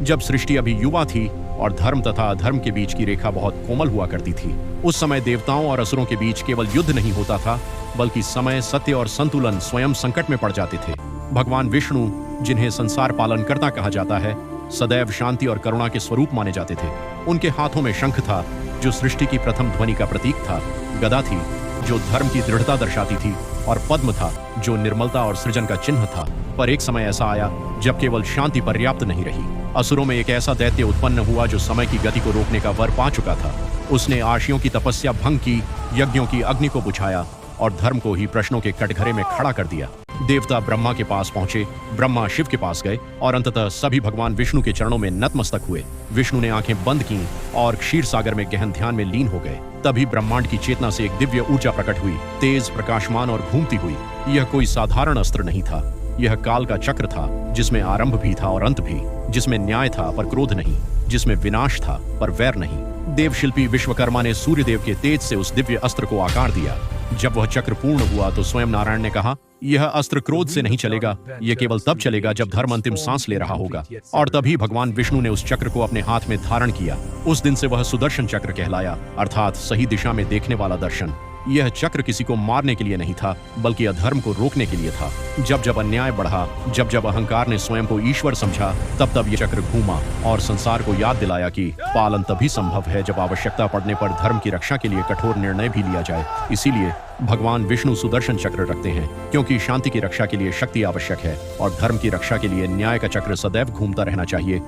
जब सृष्टि अभी युवा थी और धर्म तथा अधर्म के बीच की रेखा बहुत कोमल हुआ करती थी। उस समय देवताओं और असुरों के बीच केवल युद्ध नहीं होता था, बल्कि समय, सत्य और संतुलन स्वयं संकट में पड़ जाते थे। भगवान विष्णु, जिन्हें संसार पालनकर्ता कहा जाता है, सदैव शांति और करुणा के स्वरूप माने जाते थे। उनके हाथों में शंख था, जो सृष्टि की प्रथम ध्वनि का प्रतीक था। गदा थी, जो धर्म की दृढ़ता दर्शाती थी, और पद्म था, जो निर्मलता और सृजन का चिन्ह था। पर एक समय ऐसा आया जब केवल शांति पर्याप्त नहीं रही। असुरों में एक ऐसा दैत्य उत्पन्न हुआ जो समय की गति को रोकने का वर पा चुका था। उसने आर्षियों की तपस्या भंग की, यज्ञों की अग्नि को बुझाया और धर्म को ही प्रश्नों के कटघरे में खड़ा कर दिया। देवता ब्रह्मा के पास पहुंचे, ब्रह्मा शिव के पास गए और अंततः सभी भगवान विष्णु के चरणों में नतमस्तक हुए। विष्णु ने आंखें बंद की और क्षीर सागर में गहन ध्यान में लीन हो गए। तभी ब्रह्मांड की चेतना से एक दिव्य ऊर्जा प्रकट हुई, तेज, प्रकाशमान और घूमती हुई। यह कोई साधारण अस्त्र नहीं था, यह काल का चक्र था, जिसमें आरंभ भी था और अंत भी, जिसमें न्याय था पर क्रोध नहीं, जिसमें विनाश था पर वैर नहीं। देवशिल्पी विश्वकर्मा ने सूर्यदेव के तेज से उस दिव्य अस्त्र को आकार दिया। जब वह चक्र पूर्ण हुआ तो स्वयं नारायण ने कहा, यह अस्त्र क्रोध से नहीं चलेगा, यह केवल तब चलेगा जब धर्म अंतिम सांस ले रहा होगा। और तभी भगवान विष्णु ने उस चक्र को अपने हाथ में धारण किया। उस दिन से वह सुदर्शन चक्र कहलाया, अर्थात सही दिशा में देखने वाला दर्शन। यह चक्र किसी को मारने के लिए नहीं था, बल्कि अधर्म को रोकने के लिए था। जब जब अन्याय बढ़ा, जब जब अहंकार ने स्वयं को ईश्वर समझा, तब तब यह चक्र घूमा और संसार को याद दिलाया कि पालन तभी संभव है जब आवश्यकता पड़ने पर धर्म की रक्षा के लिए कठोर निर्णय भी लिया जाए। इसीलिए भगवान विष्णु सुदर्शन चक्र रखते हैं, क्योंकि शांति की रक्षा के लिए शक्ति आवश्यक है और धर्म की रक्षा के लिए न्याय का चक्र सदैव घूमता रहना चाहिए।